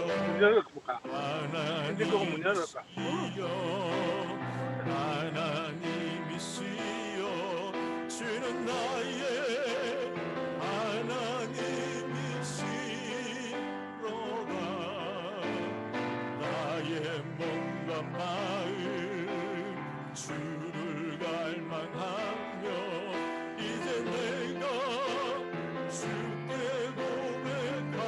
문 열어볼까? 핸드거문 열어볼까? 하나님이시여 하나님이시여 주는 나의 하나님이시로다 나의 몸과 마음 주를 갈망하며 이제 내가 주께 고백하는가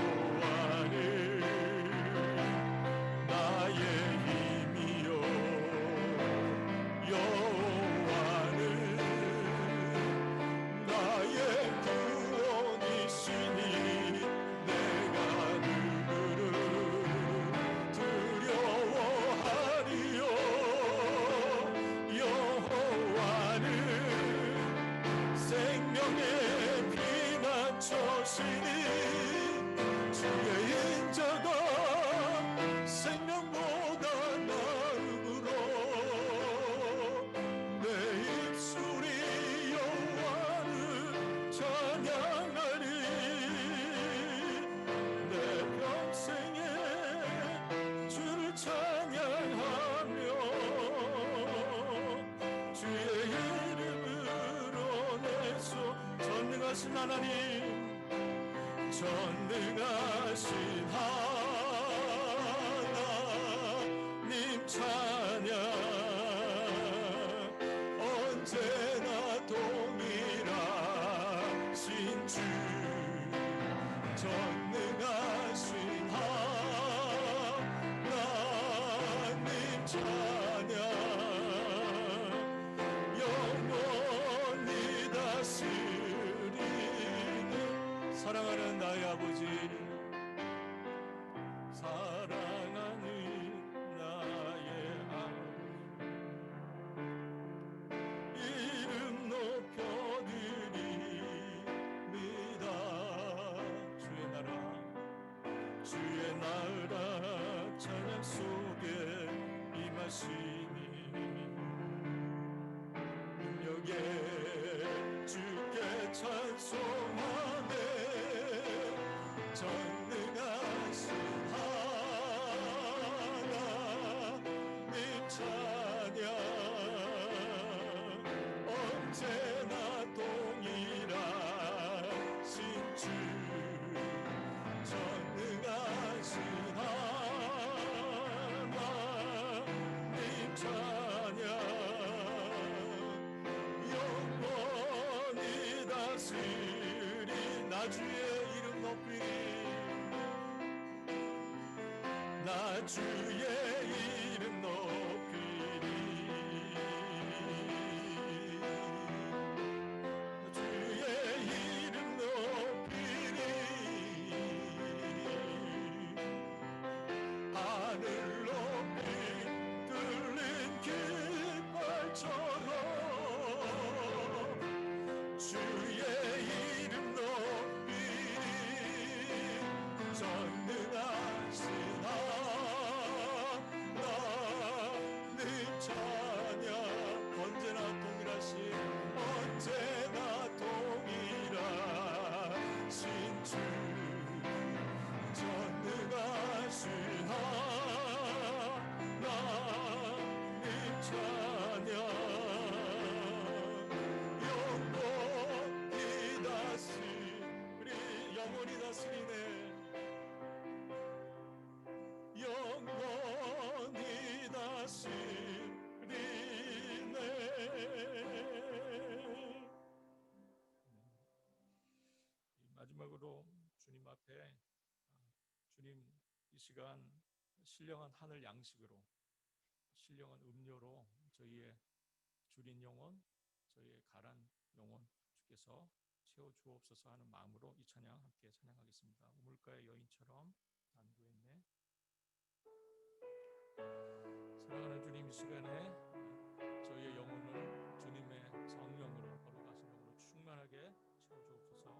여호와는 나의 힘이요 여호와는 나의 구원이시니 내가 누구를 두려워하리요 여호와는 생명의 피난처시니 주의 인자가 생명보다 나으므로 내 입술이 여호와를 찬양하리 내 평생에 주를 찬양하며 주의 이름으로 내소 전능하신 하나님 전능하신 하나님 찬양 언제나 동일하신 주 전능하신 하나님 찬양 영원히 다스리는 사랑하는 나의 아버지 사랑하는 나의 아버지 이름 높여드립니다 주의 나라 찬양 속에 임하시니 능력에 주께 찬송하네 전능하신 하나님 찬양 언제나 동일하신 주 전능하신 하나님 찬양 영원히 다스리 나 주의 이름 높이리 나 주의 이름 높이리 주의 이름 높이리 하늘 높이 뚫린 깃발처럼 주의 이름 높이리 전능하신 하나님 찬양 언제나 동일하신 주 전능하신 하나님 찬양 영원히 다스리 영원히 다스리네 영원히 다스리네 마지막으로 주님 앞에 주님 이 시간 신령한 하늘 양식으로 신령한 음료로 저희의 줄인 영혼 저희의 가란 영혼 주께서 채워주옵소서 하는 마음으로 이 찬양 함께 찬양하겠습니다. 우물가의 여인처럼 안구했네. 사랑하는 주님 이 시간에 저희의 영혼을 주님의 성령으로 거룩하신 영으로 충만하게 채워주옵소서.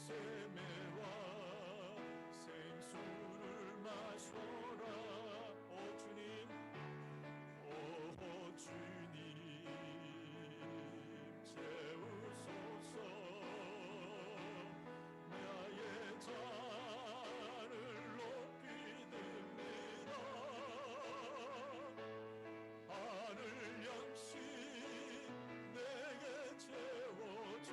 샘매와 생수를 마셔라. 오 주님, 오 주님 채우소서. 나의 잔을 높이 듭니다. 하늘 양식 내게 채워주소서.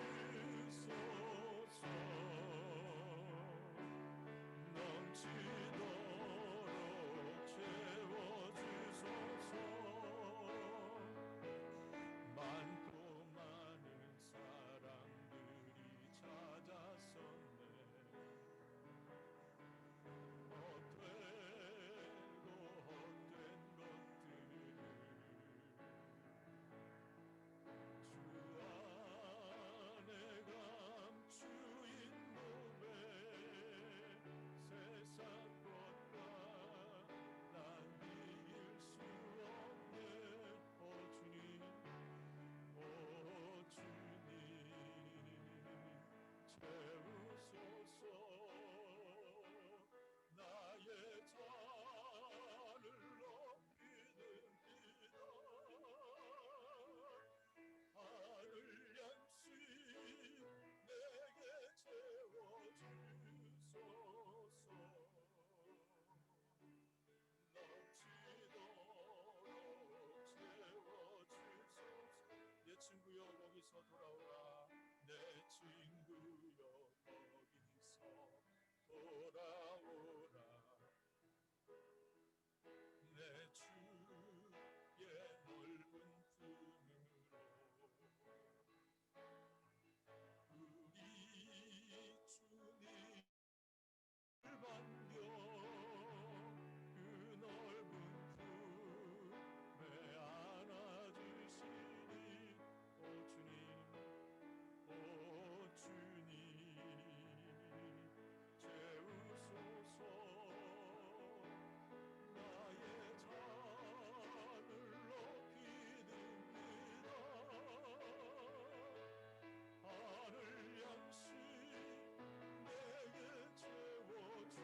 넘치도록 채워주소서. 많고 많은 사람들이 찾아섰네. 헛되고 헛된 것들 주 안에 감추인 몸에 세상 것과 난 이길 수 없네. 오 주님, 오 주님 채우소서. 나의 잔을 높이 듭니다. 하늘 양식 내게 채워주소서. 넘치도록 채워주소서. 내 친구여 거기서 돌아오라. 내 친구여 거기서 돌아오라. 내 주의 넓은 품으로 우리 주님을 반겨 그 넓은 품에 안아주시니. 오 주님, 오 주님 채우소서. 나의 잔을 높이 듭니다. 하늘 양식 내게 채워주소서.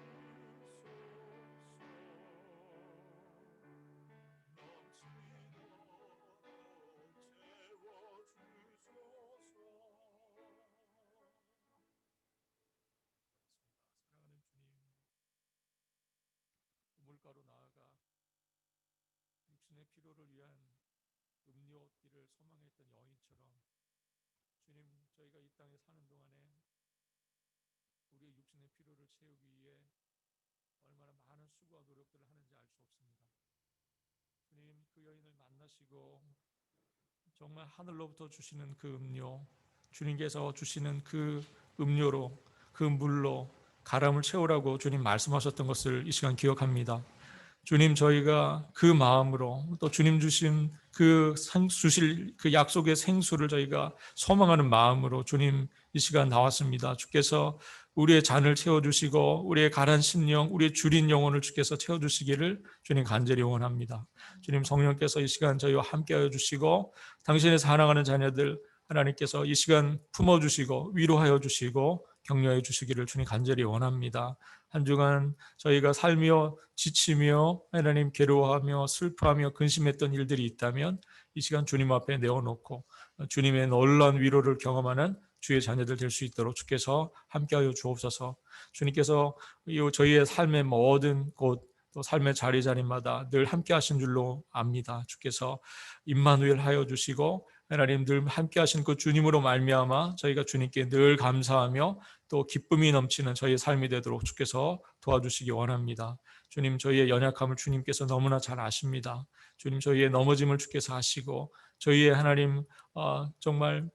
넘치도록 채워주소서. 사랑하는 주님, 우물가로 나아가 육신의 필요를 위한 음료 얻기를 소망했던 여인처럼 주님, 저희가 이 땅에 사는 동안에 우리의 육신의 필요를 채우기 위해 얼마나 많은 수고와 노력들을 하는지 알 수 없습니다. 주님, 그 여인을 만나시고 정말 하늘로부터 주시는 그 음료, 주님께서 주시는 그 음료로, 그 물로 가람을 채우라고 주님 말씀하셨던 것을 이 시간 기억합니다. 주님, 저희가 그 마음으로 또 주님 주신 주실 그 약속의 생수를 저희가 소망하는 마음으로 주님 이 시간 나왔습니다. 주께서 우리의 잔을 채워주시고 우리의 가란 심령, 우리의 줄인 영혼을 주께서 채워주시기를 주님 간절히 원합니다. 주님, 성령께서 이 시간 저희와 함께하여 주시고 당신의 사랑하는 자녀들 하나님께서 이 시간 품어주시고 위로하여 주시고 격려해 주시기를 주님 간절히 원합니다. 한 주간 저희가 살며 지치며 하나님 괴로워하며 슬퍼하며 근심했던 일들이 있다면 이 시간 주님 앞에 내어놓고 주님의 놀라운 위로를 경험하는 주의 자녀들 될 수 있도록 주께서 함께하여 주옵소서. 주님께서 저희의 삶의 모든 곳 또 삶의 자리자리마다 늘 함께하신 줄로 압니다. 주께서 임마누엘 하여 주시고 하나님 늘 함께하신 그 주님으로 말미암아 저희가 주님께 늘 감사하며 또 기쁨이 넘치는 저희의 삶이 되도록 주께서 도와주시기 원합니다. 주님, 저희의 연약함을 주님께서 너무나 잘 아십니다. 주님, 저희의 넘어짐을 주께서 아시고 저희의 하나님 정말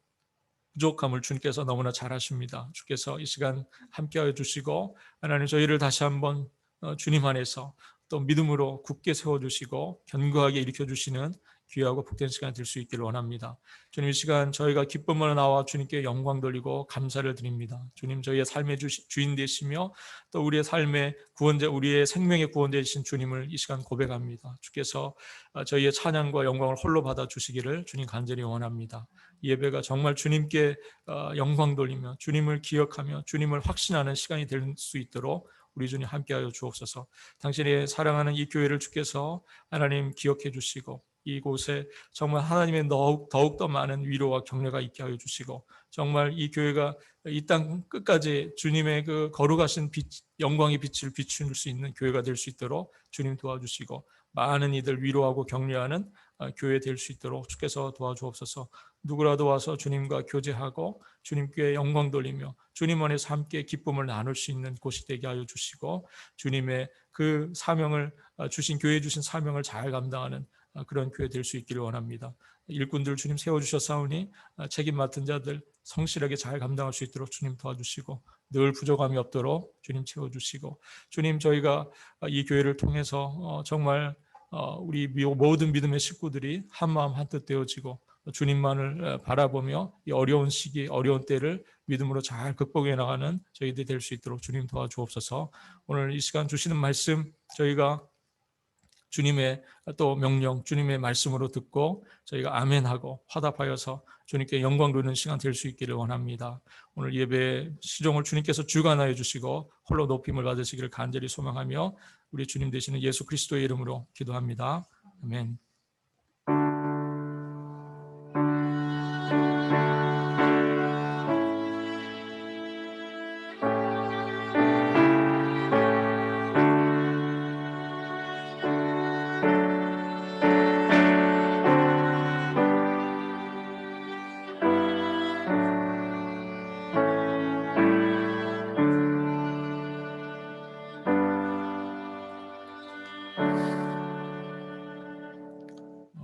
부족함을 주님께서 너무나 잘 아십니다. 주께서 이 시간 함께하여 주시고 하나님 저희를 다시 한번 주님 안에서 또 믿음으로 굳게 세워주시고 견고하게 일으켜주시는 귀하고 복된 시간이 될 수 있기를 원합니다. 주님, 이 시간 저희가 기쁨으로 나와 주님께 영광 돌리고 감사를 드립니다. 주님, 저희의 삶의 주인 되시며 또 우리의 삶의 구원자, 우리의 생명의 구원 되신 주님을 이 시간 고백합니다. 주께서 저희의 찬양과 영광을 홀로 받아 주시기를 주님 간절히 원합니다. 이 예배가 정말 주님께 영광 돌리며 주님을 기억하며 주님을 확신하는 시간이 될 수 있도록 우리 주님 함께하여 주옵소서. 당신의 사랑하는 이 교회를 주께서 하나님 기억해 주시고 이곳에 정말 하나님의 더욱더 많은 위로와 격려가 있게 하여 주시고 정말 이 교회가 이 땅 끝까지 주님의 그 거룩하신 빛, 영광의 빛을 비출 수 있는 교회가 될 수 있도록 주님 도와주시고 많은 이들 위로하고 격려하는 교회 될 수 있도록 주께서 도와주옵소서. 누구라도 와서 주님과 교제하고 주님께 영광 돌리며 주님 안에서 함께 기쁨을 나눌 수 있는 곳이 되게 하여 주시고 주님의 그 사명을 주신 교회에 주신 사명을 잘 감당하는 그런 교회 될 수 있기를 원합니다. 일꾼들 주님 세워주셨사오니 책임 맡은 자들 성실하게 잘 감당할 수 있도록 주님 도와주시고 늘 부족함이 없도록 주님 채워주시고 주님 저희가 이 교회를 통해서 정말 우리 모든 믿음의 식구들이 한마음 한뜻 되어지고 주님만을 바라보며 이 어려운 시기 어려운 때를 믿음으로 잘 극복해 나가는 저희들이 될 수 있도록 주님 도와주옵소서. 오늘 이 시간 주시는 말씀 저희가 주님의 또 명령, 주님의 말씀으로 듣고 저희가 아멘하고 화답하여서 주님께 영광 돌리는 시간 될 수 있기를 원합니다. 오늘 예배 시종을 주님께서 주관하여 주시고 홀로 높임을 받으시기를 간절히 소망하며 우리 주님 되시는 예수 그리스도의 이름으로 기도합니다. 아멘.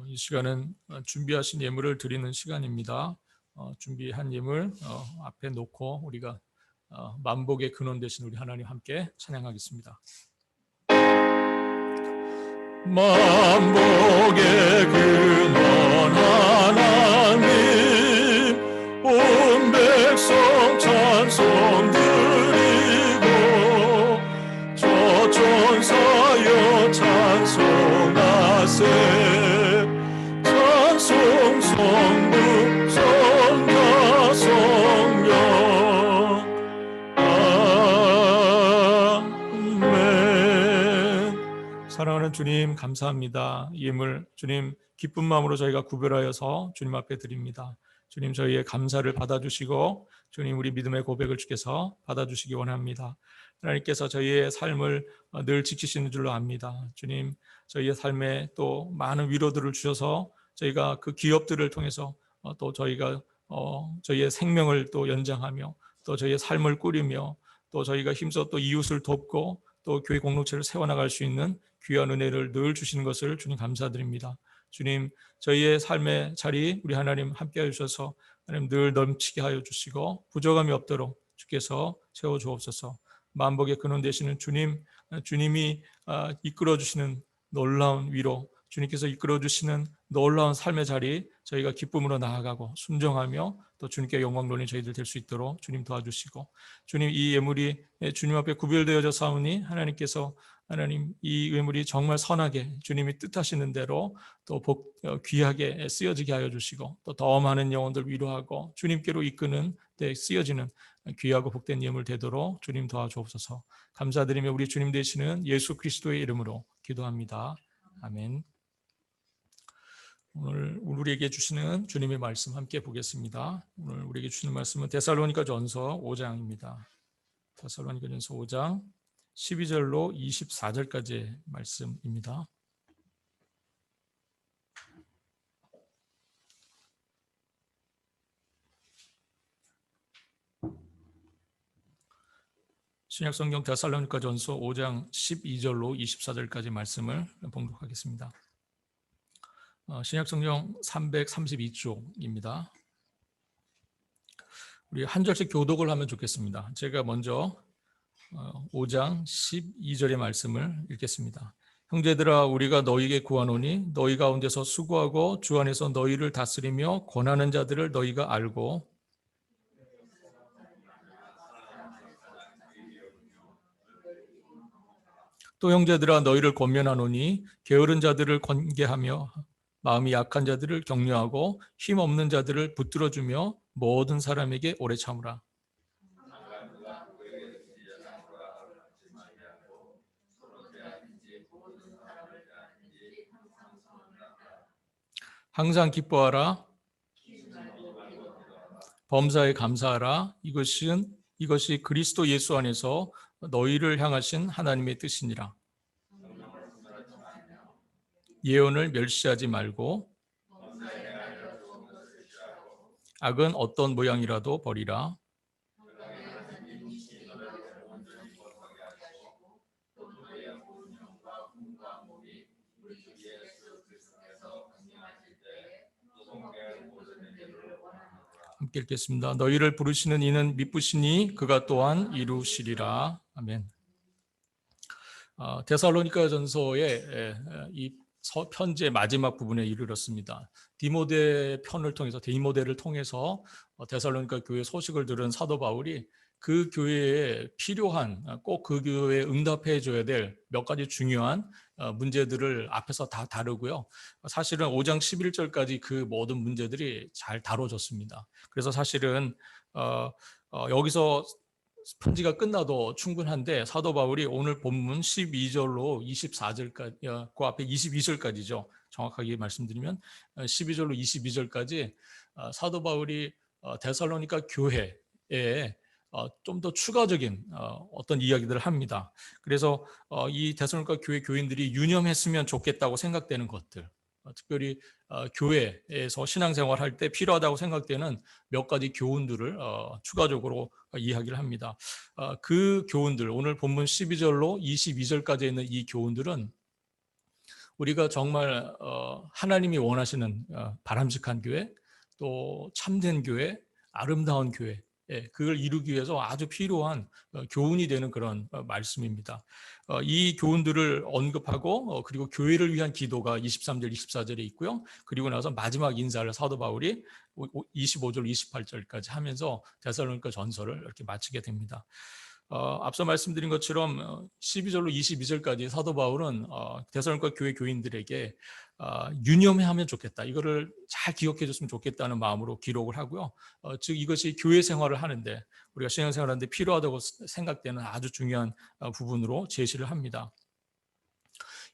이 시간은 준비하신 예물을 드리는 시간입니다. 준비한 예물 앞에 놓고 우리가 만복의 근원 되신 우리 하나님 함께 찬양하겠습니다. 만복의 근원 하나님 온 백성 찬송 드리고 저 천사여 찬송하세 성부 성자 성령 아멘. 사랑하는 주님 감사합니다. 예물 주님 기쁜 마음으로 저희가 구별하여서 주님 앞에 드립니다. 주님 저희의 감사를 받아주시고 주님 우리 믿음의 고백을 주께서 받아주시기 원합니다. 하나님께서 저희의 삶을 늘 지키시는 줄로 압니다. 주님 저희의 삶에 또 많은 위로들을 주셔서 저희가 그 기업들을 통해서 또 저희가 저희의 생명을 또 연장하며 또 저희의 삶을 꾸리며 또 저희가 힘써 또 이웃을 돕고 또 교회 공동체를 세워나갈 수 있는 귀한 은혜를 늘 주시는 것을 주님 감사드립니다. 주님 저희의 삶의 자리 우리 하나님 함께해 주셔서 하나님 늘 넘치게 하여 주시고 부족함이 없도록 주께서 채워주옵소서. 만복의 근원 되시는 주님, 주님이 이끌어 주시는 놀라운 위로 주님께서 이끌어 주시는 놀라운 삶의 자리 저희가 기쁨으로 나아가고 순종하며 또 주님께 영광 돌리는 저희들 될 수 있도록 주님 도와주시고 주님 이 예물이 주님 앞에 구별되어져 사오니 하나님께서 하나님 이 예물이 정말 선하게 주님이 뜻하시는 대로 또 귀하게 쓰여지게 하여 주시고 또 더 많은 영혼들 위로하고 주님께로 이끄는 데 쓰여지는 귀하고 복된 예물 되도록 주님 도와주옵소서. 감사드리며 우리 주님 되시는 예수 그리스도의 이름으로 기도합니다. 아멘. 오늘 우리에게 주시는 주님의 말씀 함께 보겠습니다. 오늘 우리에게 주시는 말씀은 데살로니가전서 5장입니다. 데살로니가전서 5장 12절로 24절까지의 말씀입니다. 신약성경 데살로니가전서 5장 12절로 24절까지 말씀을 봉독하겠습니다. 신약성경 332쪽입니다. 우리 한 절씩 교독을 하면 좋겠습니다. 제가 먼저 5장 12절의 말씀을 읽겠습니다. 형제들아 우리가 너희에게 구하노니 너희 가운데서 수고하고 주 안에서 너희를 다스리며 권하는 자들을 너희가 알고 또 형제들아 너희를 권면하노니 게으른 자들을 권계하며 마음이 약한 자들을 격려하고 힘 없는 자들을 붙들어주며 모든 사람에게 오래 참으라. 항상 기뻐하라. 범사에 감사하라. 이것이 그리스도 예수 안에서 너희를 향하신 하나님의 뜻이니라. 예언을 멸시하지 말고 악은 어떤 모양이라도 버리라. 함께 읽겠습니다. 너희를 부르시는 이는 미쁘시니 그가 또한 이루시리라. 아멘. 데살로니가전서의 이 편지의 마지막 부분에 이르렀습니다. 디모데를 통해서 데살로니가 교회 소식을 들은 사도 바울이 그 교회에 필요한 꼭 그 교회에 응답해 줘야 될 몇 가지 중요한 문제들을 앞에서 다 다루고요. 사실은 5장 11절까지 그 모든 문제들이 잘 다뤄졌습니다. 그래서 사실은 여기서 편지가 끝나도 충분한데 사도 바울이 오늘 본문 12절로 24절까지 그 앞에 22절까지죠. 정확하게 말씀드리면 12절로 22절까지 사도 바울이 데살로니가 교회에 좀 더 추가적인 어떤 이야기들을 합니다. 그래서 이 데살로니가 교회 교인들이 유념했으면 좋겠다고 생각되는 것들, 특별히 교회에서 신앙생활할 때 필요하다고 생각되는 몇 가지 교훈들을 추가적으로 이야기를 합니다. 그 교훈들, 오늘 본문 12절로 22절까지 있는 이 교훈들은 우리가 정말 하나님이 원하시는 바람직한 교회, 또 참된 교회, 아름다운 교회, 그걸 이루기 위해서 아주 필요한 교훈이 되는 그런 말씀입니다. 이 교훈들을 언급하고 그리고 교회를 위한 기도가 23절, 24절에 있고요. 그리고 나서 마지막 인사를 사도 바울이 25절, 28절까지 하면서 데살로니가 전서를 이렇게 마치게 됩니다. 앞서 말씀드린 것처럼 12절로 22절까지 사도 바울은 데살로니가 교회 교인들에게 유념하면 좋겠다. 이거를 잘 기억해 줬으면 좋겠다는 마음으로 기록을 하고요. 즉 이것이 교회 생활을 하는데 우리가 신앙생활하는데 필요하다고 생각되는 아주 중요한 부분으로 제시를 합니다.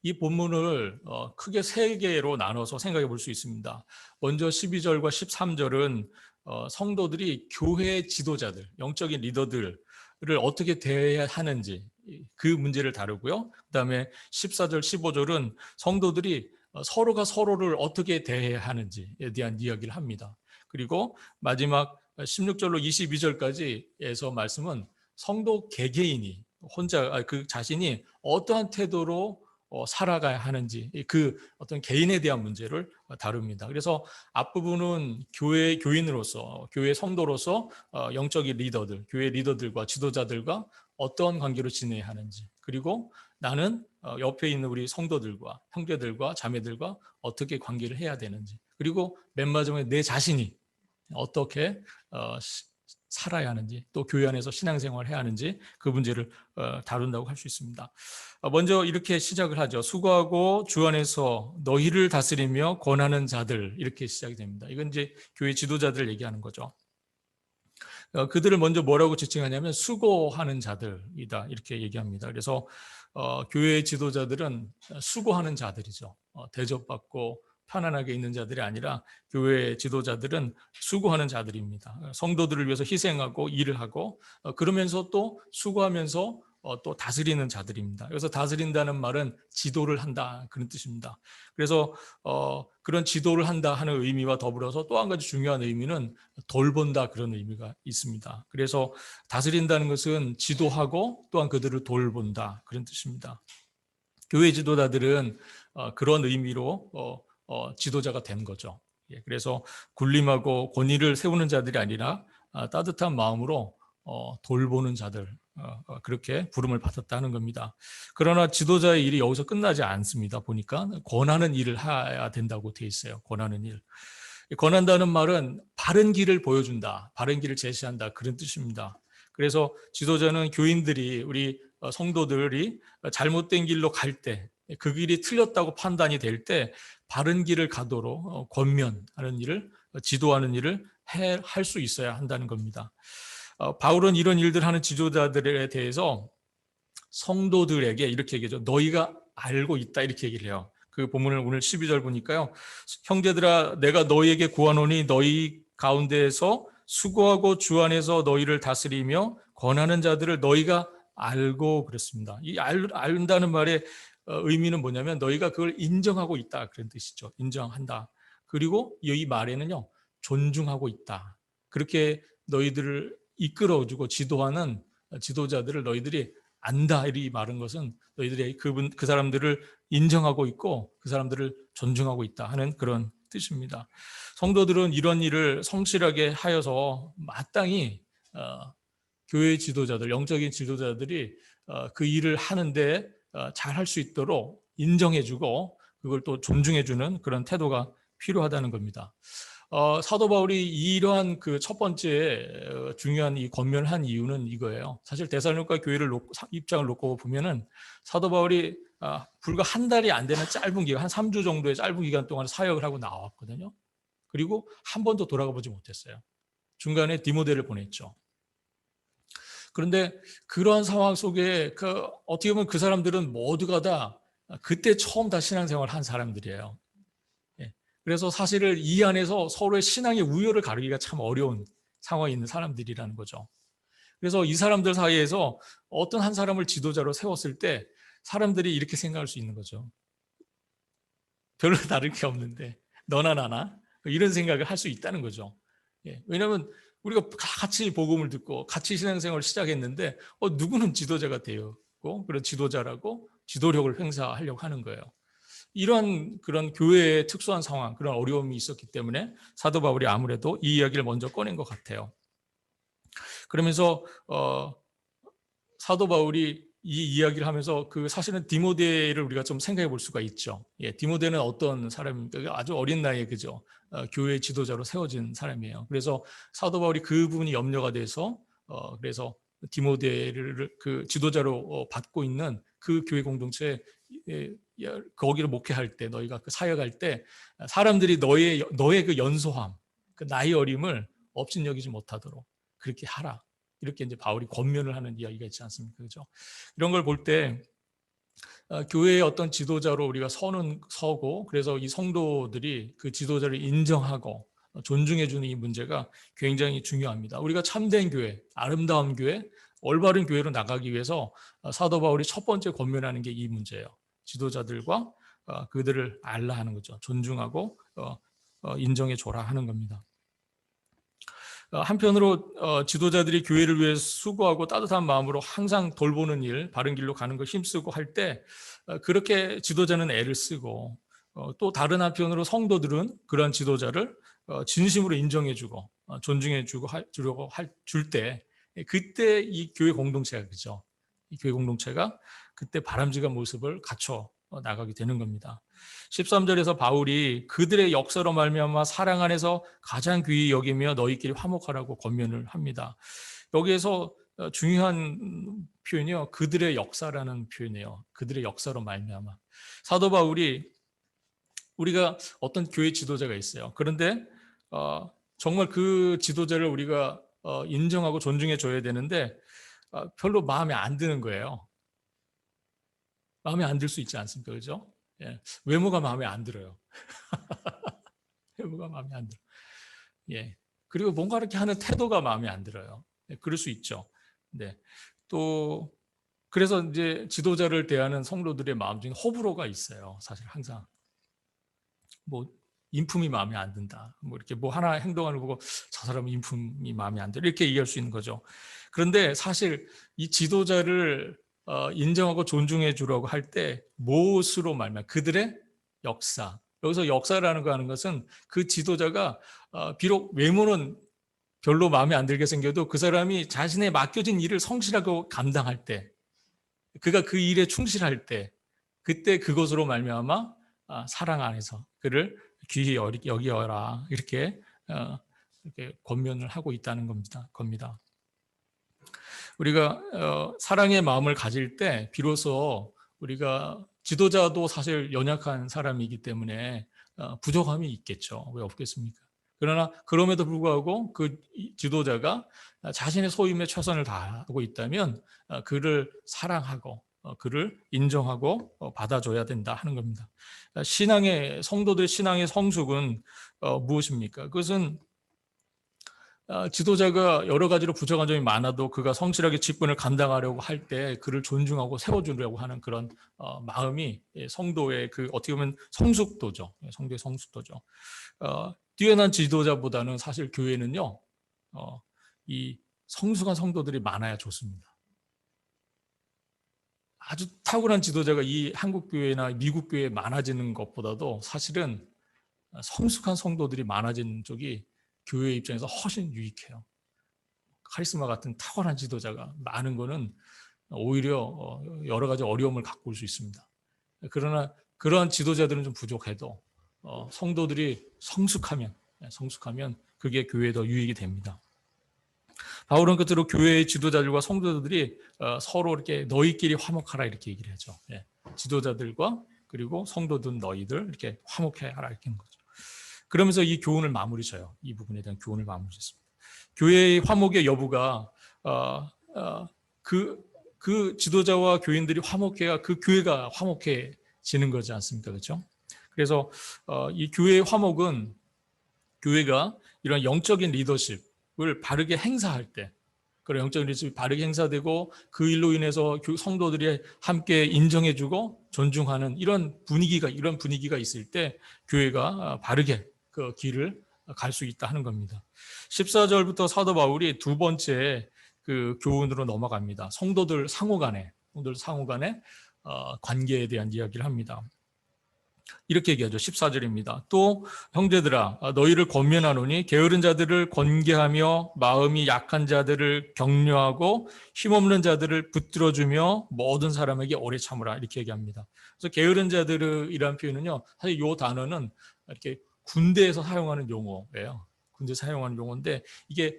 이 본문을 크게 세 개로 나눠서 생각해 볼 수 있습니다. 먼저 12절과 13절은 성도들이 교회 지도자들, 영적인 리더들을 어떻게 대해야 하는지 그 문제를 다루고요. 그다음에 14절, 15절은 성도들이 서로가 서로를 어떻게 대해야 하는지에 대한 이야기를 합니다. 그리고 마지막 16절로 22절까지에서 말씀은 성도 개개인이 혼자 그 자신이 어떠한 태도로 살아가야 하는지 그 어떤 개인에 대한 문제를 다룹니다. 그래서 앞부분은 교회 교인으로서 교회 성도로서 영적인 리더들, 교회 리더들과 지도자들과 어떤 관계로 지내야 하는지, 그리고 나는 옆에 있는 우리 성도들과 형제들과 자매들과 어떻게 관계를 해야 되는지, 그리고 맨 마지막에 내 자신이 어떻게 살아야 하는지, 또 교회 안에서 신앙생활을 해야 하는지 그 문제를 다룬다고 할 수 있습니다. 먼저 이렇게 시작을 하죠. 수고하고 주 안에서 너희를 다스리며 권하는 자들, 이렇게 시작이 됩니다. 이건 이제 교회 지도자들을 얘기하는 거죠. 그들을 먼저 뭐라고 지칭하냐면 수고하는 자들이다, 이렇게 얘기합니다. 그래서 교회 지도자들은 수고하는 자들이죠. 대접받고 편안하게 있는 자들이 아니라 교회 지도자들은 수고하는 자들입니다. 성도들을 위해서 희생하고 일을 하고 그러면서 또 수고하면서 또 다스리는 자들입니다. 그래서 다스린다는 말은 지도를 한다, 그런 뜻입니다. 그래서 그런 지도를 한다 하는 의미와 더불어서 또 한 가지 중요한 의미는 돌본다, 그런 의미가 있습니다. 그래서 다스린다는 것은 지도하고 또한 그들을 돌본다, 그런 뜻입니다. 교회 지도자들은 그런 의미로 지도자가 된 거죠. 그래서 군림하고 권위를 세우는 자들이 아니라 따뜻한 마음으로 돌보는 자들, 그렇게 부름을 받았다는 겁니다. 그러나 지도자의 일이 여기서 끝나지 않습니다. 보니까 권하는 일을 해야 된다고 되어 있어요. 권하는 일. 권한다는 말은 바른 길을 보여준다, 바른 길을 제시한다, 그런 뜻입니다. 그래서 지도자는 교인들이, 우리 성도들이 잘못된 길로 갈 때, 그 길이 틀렸다고 판단이 될 때 바른 길을 가도록 권면하는 일을, 지도하는 일을 할 수 있어야 한다는 겁니다. 바울은 이런 일들 하는 지도자들에 대해서 성도들에게 이렇게 얘기하죠. 너희가 알고 있다, 이렇게 얘기를 해요. 그 본문을 오늘 12절 보니까요. 형제들아, 내가 너희에게 구하노니 너희 가운데에서 수고하고 주 안에서 너희를 다스리며 권하는 자들을 너희가 알고, 그랬습니다. 이 알다는 말의 의미는 뭐냐면 너희가 그걸 인정하고 있다, 그런 뜻이죠. 인정한다. 그리고 이 말에는요, 존중하고 있다. 그렇게 너희들을 이끌어주고 지도하는 지도자들을 너희들이 안다, 이 말은 것은 너희들이 그 사람들을 인정하고 있고 그 사람들을 존중하고 있다 하는 그런 뜻입니다. 성도들은 이런 일을 성실하게 하여서 마땅히 교회 지도자들, 영적인 지도자들이 그 일을 하는데 잘 할 수 있도록 인정해주고 그걸 또 존중해주는 그런 태도가 필요하다는 겁니다. 사도 바울이 이러한 그 첫 번째 중요한 이 권면을 한 이유는 이거예요. 사실 데살로니가 교회를 입장을 놓고 보면은 사도 바울이 불과 한 달이 안 되는 짧은 기간, 한 3주 정도의 짧은 기간 동안 사역을 하고 나왔거든요. 그리고 한 번도 돌아가 보지 못했어요. 중간에 디모데를 보냈죠. 그런데 그러한 상황 속에 어떻게 보면 그 사람들은 모두가 다 그때 처음 다 신앙생활을 한 사람들이에요. 그래서 사실은 이 안에서 서로의 신앙의 우열을 가르기가 참 어려운 상황에 있는 사람들이라는 거죠. 그래서 이 사람들 사이에서 어떤 한 사람을 지도자로 세웠을 때 사람들이 이렇게 생각할 수 있는 거죠. 별로 다를 게 없는데 너나 나나 이런 생각을 할 수 있다는 거죠. 왜냐하면 우리가 같이 복음을 듣고 같이 신앙생활을 시작했는데 누구는 지도자가 되었고 그런 지도자라고 지도력을 행사하려고 하는 거예요. 이러한 그런 교회의 특수한 상황, 그런 어려움이 있었기 때문에 사도 바울이 아무래도 이 이야기를 먼저 꺼낸 것 같아요. 그러면서 사도 바울이 이 이야기를 하면서 사실은 디모데를 우리가 좀 생각해 볼 수가 있죠. 디모데는 어떤 사람입니까? 아주 어린 나이에 그죠? 교회 지도자로 세워진 사람이에요. 그래서 사도 바울이 그 부분이 염려가 돼서 그래서 디모데를 그 지도자로 받고 있는 그 교회 공동체에 거기를 목회할 때, 너희가 그 사역할 때 사람들이 너의 그 연소함, 그 나이 어림을 업신여기지 못하도록 그렇게 하라. 이렇게 이제 바울이 권면을 하는 이야기가 있지 않습니까? 그죠? 이런 걸 볼 때 교회의 어떤 지도자로 우리가 서고 그래서 이 성도들이 그 지도자를 인정하고 존중해주는 이 문제가 굉장히 중요합니다. 우리가 참된 교회, 아름다운 교회, 올바른 교회로 나가기 위해서 사도 바울이 첫 번째 권면하는 게 이 문제예요. 지도자들과 그들을 알라 하는 거죠. 존중하고 인정해줘라 하는 겁니다. 한편으로 지도자들이 교회를 위해 수고하고 따뜻한 마음으로 항상 돌보는 일, 바른 길로 가는 걸 힘쓰고 할 때 그렇게 지도자는 애를 쓰고 또 다른 한편으로 성도들은 그런 지도자를 진심으로 인정해주고 존중해주고 주려고 줄 때 그때 이 교회 공동체가 그죠? 이 교회 공동체가 그때 바람직한 모습을 갖춰 나가게 되는 겁니다. 13절에서 바울이 그들의 역사로 말미암아 사랑 안에서 가장 귀히 여기며 너희끼리 화목하라고 권면을 합니다. 여기에서 중요한 표현이요, 그들의 역사라는 표현이에요. 그들의 역사로 말미암아. 사도 바울이 우리가 어떤 교회 지도자가 있어요. 그런데 정말 그 지도자를 우리가 인정하고 존중해 줘야 되는데 별로 마음에 안 드는 거예요. 마음에 안 들 수 있지 않습니까? 그죠? 외모가 마음에 안 들어요. 외모가 마음에 안 들어. 그리고 뭔가 이렇게 하는 태도가 마음에 안 들어요. 그럴 수 있죠. 네. 또 그래서 이제 지도자를 대하는 성도들의 마음 중에 호불호가 있어요. 사실 항상 뭐 인품이 마음에 안 든다. 뭐 이렇게 뭐 하나 행동을 보고 저 사람은 인품이 마음에 안 들어. 이렇게 얘기할 수 있는 거죠. 그런데 사실 이 지도자를 인정하고 존중해 주라고 할 때 무엇으로 말하면 그들의 역사. 여기서 역사라는 거 하는 것은 그 지도자가 비록 외모는 별로 마음에 안 들게 생겨도 그 사람이 자신의 맡겨진 일을 성실하고 감당할 때, 그가 그 일에 충실할 때, 그때 그것으로 말미암아 사랑 안에서 그를 귀히 여기어라, 이렇게 권면을 하고 있다는 겁니다. 우리가 사랑의 마음을 가질 때 비로소 우리가, 지도자도 사실 연약한 사람이기 때문에 부족함이 있겠죠. 왜 없겠습니까? 그러나 그럼에도 불구하고 그 지도자가 자신의 소임에 최선을 다하고 있다면 그를 사랑하고 그를 인정하고 받아줘야 된다 하는 겁니다. 성도들의 신앙의 성숙은 무엇입니까? 그것은 지도자가 여러 가지로 부족한 점이 많아도 그가 성실하게 직분을 감당하려고 할 때 그를 존중하고 세워주려고 하는 그런 마음이 성도의 어떻게 보면 성숙도죠. 성도의 성숙도죠. 뛰어난 지도자보다는 사실 교회는요, 이 성숙한 성도들이 많아야 좋습니다. 아주 탁월한 지도자가 이 한국 교회나 미국 교회에 많아지는 것보다도 사실은 성숙한 성도들이 많아지는 쪽이 교회 입장에서 훨씬 유익해요. 카리스마 같은 탁월한 지도자가 많은 거는 오히려 여러 가지 어려움을 갖고 올 수 있습니다. 그러나 그러한 지도자들은 좀 부족해도 성도들이 성숙하면 그게 교회에 더 유익이 됩니다. 바울은 끝으로 교회의 지도자들과 성도들이 서로 이렇게 너희끼리 화목하라 이렇게 얘기를 하죠. 지도자들과 그리고 성도들 너희들 이렇게 화목해하라 이렇게 하는 거죠. 그러면서 이 교훈을 마무리 져요. 이 부분에 대한 교훈을 마무리 짓습니다. 교회의 화목의 여부가 그 지도자와 교인들이 화목해야 그 교회가 화목해지는 거지 않습니까? 그렇죠? 그래서 이 교회의 화목은 교회가 이런 영적인 리더십을 바르게 행사할 때, 그런 영적인 리더십이 바르게 행사되고 그 일로 인해서 성도들이 함께 인정해주고 존중하는 이런 분위기가 있을 때 교회가 바르게 그 길을 갈 수 있다 하는 겁니다. 14절부터 사도 바울이 두 번째 그 교훈으로 넘어갑니다. 성도들 상호 간의 관계에 대한 이야기를 합니다. 이렇게 얘기하죠. 14절입니다. 또 형제들아 너희를 권면하노니 게으른 자들을 권계하며 마음이 약한 자들을 격려하고 힘없는 자들을 붙들어주며 모든 사람에게 오래 참으라 이렇게 얘기합니다. 그래서 게으른 자들이라는 표현은요, 사실 이 단어는 이렇게 군대에서 사용하는 용어예요. 군대에서 사용하는 용어인데 이게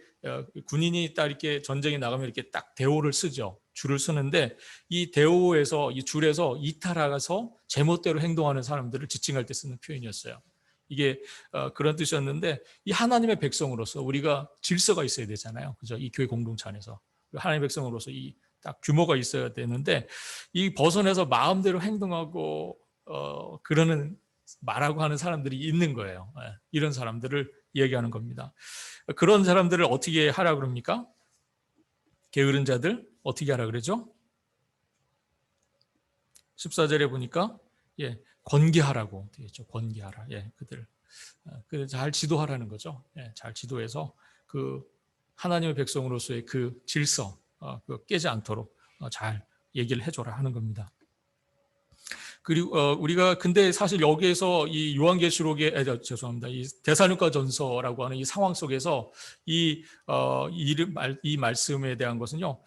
군인이 딱 이렇게 전쟁에 나가면 이렇게 딱 대오를 쓰죠. 줄을 쓰는데 이 대오에서 이 줄에서 이탈하서 제멋대로 행동하는 사람들을 지칭할 때 쓰는 표현이었어요. 이게 그런 뜻이었는데 이 하나님의 백성으로서 우리가 질서가 있어야 되잖아요. 그죠? 이 교회 공동체 안에서 하나님의 백성으로서 이 딱 규모가 있어야 되는데 이 벗어나서 마음대로 행동하고 그러는 말하고 하는 사람들이 있는 거예요. 이런 사람들을 얘기하는 겁니다. 그런 사람들을 어떻게 하라 그럽니까? 게으른 자들 어떻게 하라 그러죠? 14절에 보니까 권계하라고 되어 있죠. 권계하라. 그들 잘 지도하라는 거죠. 잘 지도해서 그 하나님의 백성으로서의 그 질서 깨지 않도록 잘 얘기를 해줘라 하는 겁니다. 그리고 우리가 근데 사실 여기에서 이 요한계시록의 이 데살로니가전서라고 하는 이 상황 속에서 이 말씀에 대한 것은요,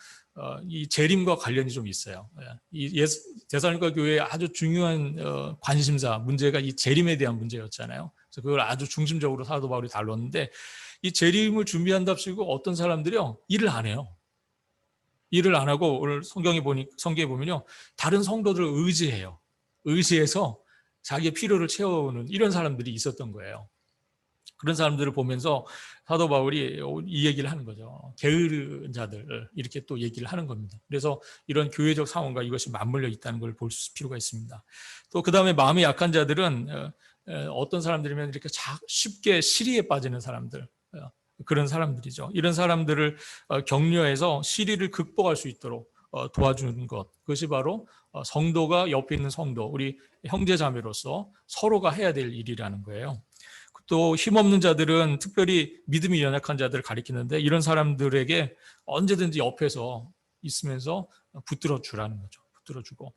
이 재림과 관련이 좀 있어요. 이 데살로니가 교회의 아주 중요한 관심사 문제가 이 재림에 대한 문제였잖아요. 그래서 그걸 아주 중심적으로 사도 바울이 다뤘는데 이 재림을 준비한답시고 어떤 사람들이요 일을 안 해요. 일을 안 하고 오늘 성경에 보면요 다른 성도들을 의지해서 자기의 필요를 채우는 이런 사람들이 있었던 거예요. 그런 사람들을 보면서 사도 바울이 이 얘기를 하는 거죠. 게으른 자들 이렇게 또 얘기를 하는 겁니다. 그래서 이런 교회적 상황과 이것이 맞물려 있다는 걸 볼 필요가 있습니다. 또 그 다음에 마음이 약한 자들은 어떤 사람들이면 이렇게 쉽게 시리에 빠지는 사람들, 그런 사람들이죠. 이런 사람들을 격려해서 시리를 극복할 수 있도록 도와주는 것, 그것이 바로 성도가 옆에 있는 성도, 우리 형제 자매로서 서로가 해야 될 일이라는 거예요. 또 힘없는 자들은 특별히 믿음이 연약한 자들을 가리키는데 이런 사람들에게 언제든지 옆에서 있으면서 붙들어 주라는 거죠. 붙들어 주고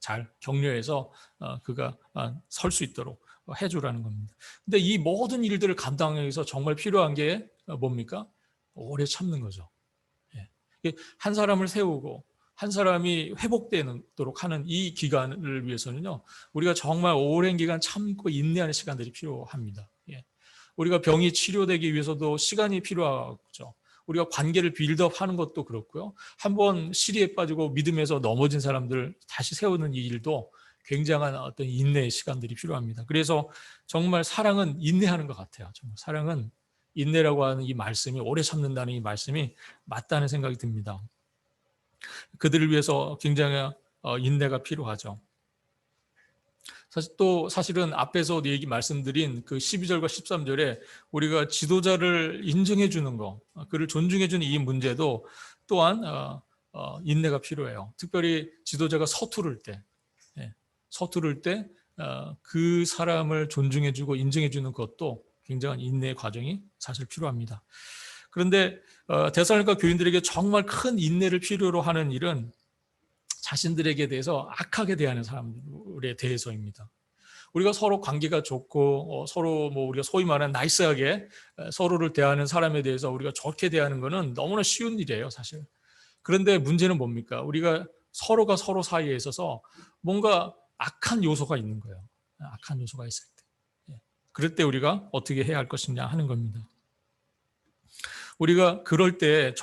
잘 격려해서 그가 설 수 있도록 해주라는 겁니다. 근데 이 모든 일들을 감당하기 위해서 정말 필요한 게 뭡니까? 오래 참는 거죠. 한 사람을 세우고 한 사람이 회복되도록 하는 이 기간을 위해서는요, 우리가 정말 오랜 기간 참고 인내하는 시간들이 필요합니다. 우리가 병이 치료되기 위해서도 시간이 필요하죠. 우리가 관계를 빌드업하는 것도 그렇고요. 한번 시리에 빠지고 믿음에서 넘어진 사람들 다시 세우는 이 일도 굉장한 어떤 인내의 시간들이 필요합니다. 그래서 정말 사랑은 인내하는 것 같아요. 정말 사랑은 인내라고 하는 이 말씀이, 오래 참는다는 이 말씀이 맞다는 생각이 듭니다. 그들을 위해서 굉장히 인내가 필요하죠. 사실은 앞에서 얘기 말씀드린 그 12절과 13절에 우리가 지도자를 인정해 주는 거, 그를 존중해 주는 이 문제도 또한 인내가 필요해요. 특별히 지도자가 서투를 때 그 사람을 존중해 주고 인정해 주는 것도 굉장한 인내의 과정이 사실 필요합니다. 그런데 데살로니가 교인들에게 정말 큰 인내를 필요로 하는 일은 자신들에게 대해서 악하게 대하는 사람들에 대해서입니다. 우리가 서로 관계가 좋고 서로 우리가 소위 말하는 나이스하게 서로를 대하는 사람에 대해서 우리가 좋게 대하는 것은 너무나 쉬운 일이에요, 사실. 그런데 문제는 뭡니까? 우리가 서로가 서로 사이에 있어서 뭔가 악한 요소가 있는 거예요. 악한 요소가 있을 때. 그럴 때 우리가 어떻게 해야 할 것이냐 하는 겁니다. 우리가 그럴 때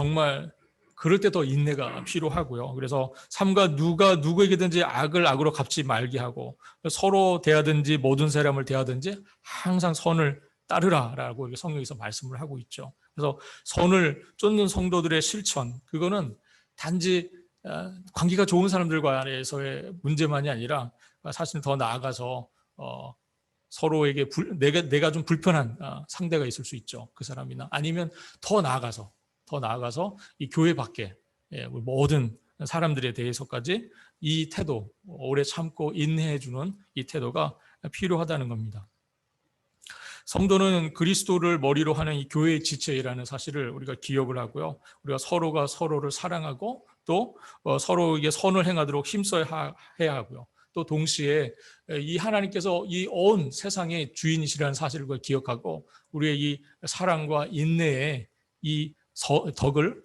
더 인내가 필요하고요. 그래서 삼가 누가 누구에게든지 악을 악으로 갚지 말게 하고 서로 대하든지 모든 사람을 대하든지 항상 선을 따르라라고 성경에서 말씀을 하고 있죠. 그래서 선을 쫓는 성도들의 실천, 그거는 단지 관계가 좋은 사람들과에서의 문제만이 아니라 사실 더 나아가서 서로에게 내가 좀 불편한 상대가 있을 수 있죠. 그 사람이나 아니면 더 나아가서 이 교회 밖에 모든 사람들에 대해서까지 이 태도, 오래 참고 인내해 주는 이 태도가 필요하다는 겁니다. 성도는 그리스도를 머리로 하는 이 교회의 지체라는 사실을 우리가 기억을 하고요. 우리가 서로가 서로를 사랑하고 또 서로에게 선을 행하도록 힘써야 해야 하고요. 또 동시에 이 하나님께서 이 온 세상의 주인이시라는 사실을 기억하고 우리의 이 사랑과 인내의 이 덕을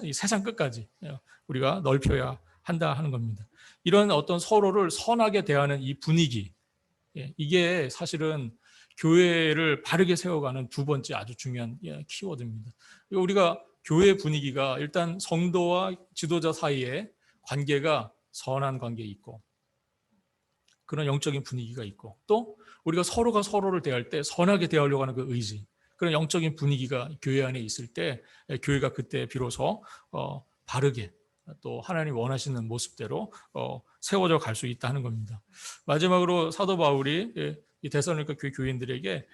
이 세상 끝까지 우리가 넓혀야 한다 하는 겁니다. 이런 어떤 서로를 선하게 대하는 이 분위기, 이게 사실은 교회를 바르게 세워가는 두 번째 아주 중요한 키워드입니다. 우리가 교회 분위기가 일단 성도와 지도자 사이에 관계가 선한 관계 있고 그런 영적인 분위기가 있고 또 우리가 서로가 서로를 대할 때 선하게 대하려고 하는 그 의지, 그런 영적인 분위기가 교회 안에 있을 때 교회가 그때 비로소 바르게 또 하나님 원하시는 모습대로 세워져 갈 수 있다는 겁니다. 마지막으로 사도 바울이 이 데살로니가 교회 교인들에게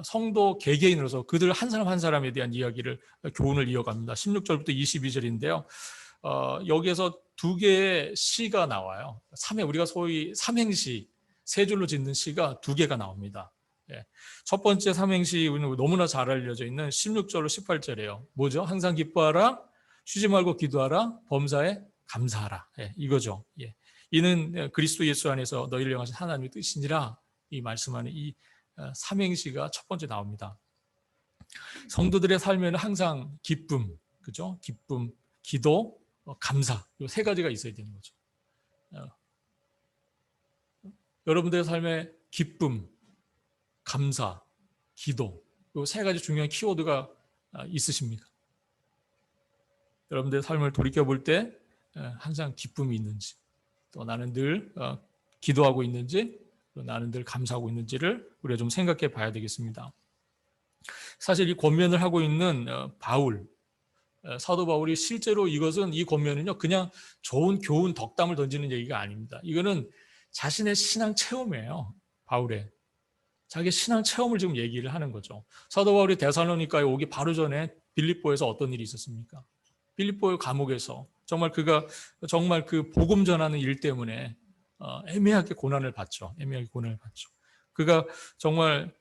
성도 개개인으로서 그들 한 사람 한 사람에 대한 이야기를 교훈을 이어갑니다. 16절부터 22절인데요. 여기에서 두 개의 시가 나와요. 우리가 소위 삼행시, 세 줄로 짓는 시가 두 개가 나옵니다. 첫 번째 삼행시는 너무나 잘 알려져 있는 16절로 18절이에요. 뭐죠? 항상 기뻐하라, 쉬지 말고 기도하라, 범사에 감사하라. 이거죠. 이는 그리스도 예수 안에서 너희를 향하신 하나님의 뜻이니라, 이 말씀하는 이 삼행시가 첫 번째 나옵니다. 성도들의 삶에는 항상 기쁨, 그죠? 기쁨, 기도, 감사, 이 세 가지가 있어야 되는 거죠. 여러분들의 삶에 기쁨, 감사, 기도, 이 세 가지 중요한 키워드가 있으십니까? 여러분들의 삶을 돌이켜볼 때 항상 기쁨이 있는지, 또 나는 늘 기도하고 있는지, 또 나는 늘 감사하고 있는지를 우리가 좀 생각해 봐야 되겠습니다. 사실 이 권면을 하고 있는 사도 바울이 실제로 이 권면은요, 그냥 좋은 교훈 덕담을 던지는 얘기가 아닙니다. 이거는 자신의 신앙 체험이에요. 바울의 자기 신앙 체험을 지금 얘기를 하는 거죠. 사도 바울이 데살로니가에 오기 바로 전에 빌립보에서 어떤 일이 있었습니까? 빌립보의 감옥에서 그가 정말 그 복음 전하는 일 때문에 애매하게 고난을 받죠. 그가 정말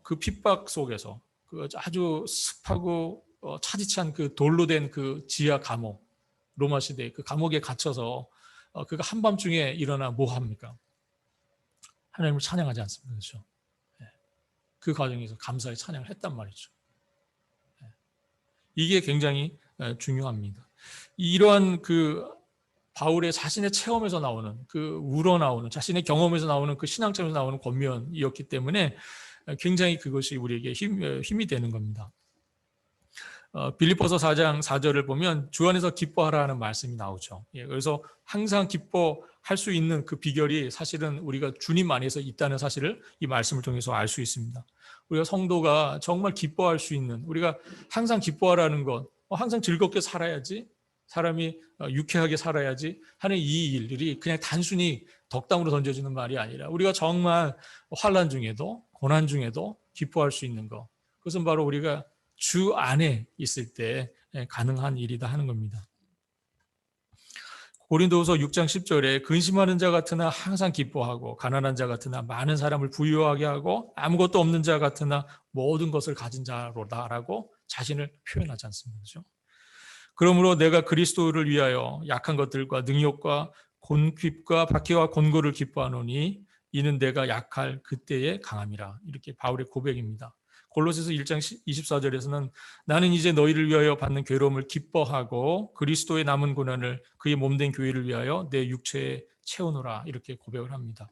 그 핍박 속에서 그 아주 습하고 차디찬 그 돌로 된 그 지하 감옥, 로마 시대 그 감옥에 갇혀서 그가 한밤중에 일어나 뭐 합니까? 하나님을 찬양하지 않습니까? 그렇죠? 그 과정에서 감사의 찬양을 했단 말이죠. 이게 굉장히 중요합니다. 이러한 그 바울의 자신의 체험에서 나오는 그 우러나오는 자신의 경험에서 나오는 그 신앙점에서 나오는 권면이었기 때문에 굉장히 그것이 우리에게 힘이 되는 겁니다. 빌립보서 4장 4절을 보면 주 안에서 기뻐하라는 말씀이 나오죠. 그래서 항상 기뻐할 수 있는 그 비결이 사실은 우리가 주님 안에서 있다는 사실을 이 말씀을 통해서 알 수 있습니다. 우리가 성도가 정말 기뻐할 수 있는, 우리가 항상 기뻐하라는 것, 항상 즐겁게 살아야지, 사람이 유쾌하게 살아야지 하는 이 일들이 그냥 단순히 덕담으로 던져지는 말이 아니라 우리가 정말 환난 중에도 고난 중에도 기뻐할 수 있는 것, 그것은 바로 우리가 주 안에 있을 때 가능한 일이다 하는 겁니다. 고린도후서 6장 10절에 근심하는 자 같으나 항상 기뻐하고 가난한 자 같으나 많은 사람을 부유하게 하고 아무것도 없는 자 같으나 모든 것을 가진 자로다라고 자신을 표현하지 않습니까? 그렇죠? 그러므로 내가 그리스도를 위하여 약한 것들과 능욕과 곤핍과 박해와 곤고를 기뻐하노니 이는 내가 약할 그때에 강함이라. 이렇게 바울의 고백입니다. 골로새서 1장 24절에서는 나는 이제 너희를 위하여 받는 괴로움을 기뻐하고 그리스도의 남은 고난을 그의 몸된 교회를 위하여 내 육체에 채우노라. 이렇게 고백을 합니다.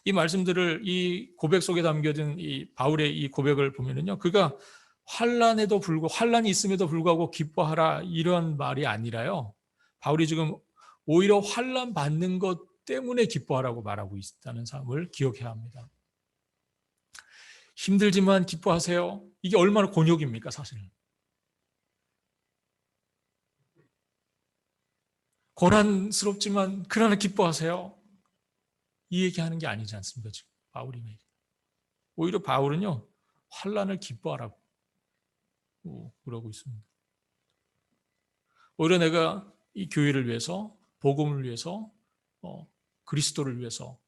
이 말씀들을 이 고백 속에 담겨진 이 바울의 이 고백을 보면은요, 그가 환란이 있음에도 불구하고 기뻐하라 이런 말이 아니라요. 바울이 지금 오히려 환란 받는 것 때문에 기뻐하라고 말하고 있다는 사실을 기억해야 합니다. 힘들지만 기뻐하세요. 이게 얼마나 곤욕입니까, 사실은. 고난스럽지만 그러나 기뻐하세요. 이 얘기하는 게 아니지 않습니까, 지금 바울이. 오히려 바울은요, 환란을 기뻐하라고 그러고 있습니다. 오히려 내가 이 교회를 위해서, 복음을 위해서, 그리스도를 위해서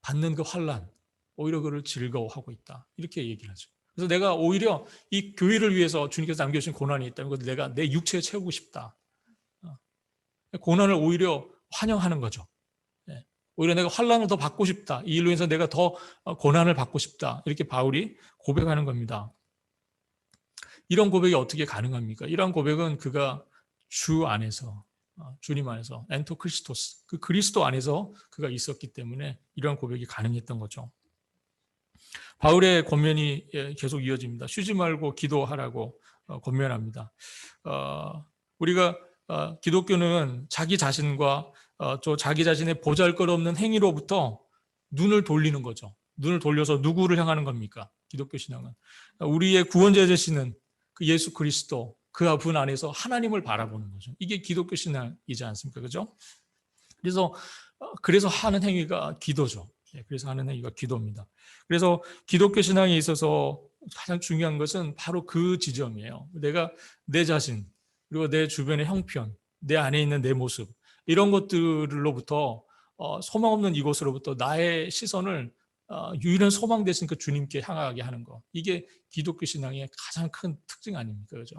받는 그 환란, 오히려 그를 즐거워하고 있다. 이렇게 얘기를 하죠. 그래서 내가 오히려 이 교회를 위해서 주님께서 남겨주신 고난이 있다면 그것을 내가 내 육체에 채우고 싶다. 고난을 오히려 환영하는 거죠. 오히려 내가 환란을 더 받고 싶다. 이 일로 인해서 내가 더 고난을 받고 싶다. 이렇게 바울이 고백하는 겁니다. 이런 고백이 어떻게 가능합니까? 이런 고백은 그가 주 안에서, 주님 안에서, 엔토 크리스토스, 그 그리스도 안에서 그가 있었기 때문에 이런 고백이 가능했던 거죠. 바울의 권면이 계속 이어집니다. 쉬지 말고 기도하라고 권면합니다. 우리가 기독교는 자기 자신과 또 자기 자신의 보잘것없는 행위로부터 눈을 돌리는 거죠. 눈을 돌려서 누구를 향하는 겁니까? 기독교 신앙은 우리의 구원자 되시는 그 예수 그리스도 그 분 안에서 하나님을 바라보는 거죠. 이게 기독교 신앙이지 않습니까? 그죠? 그래서 하는 행위가 기도죠. 그래서 하는 행위가 기도입니다. 그래서 기독교 신앙에 있어서 가장 중요한 것은 바로 그 지점이에요. 내가 내 자신, 그리고 내 주변의 형편, 내 안에 있는 내 모습, 이런 것들로부터 소망 없는 이곳으로부터 나의 시선을 유일한 소망 되신 그 주님께 향하게 하는 것. 이게 기독교 신앙의 가장 큰 특징 아닙니까? 그죠?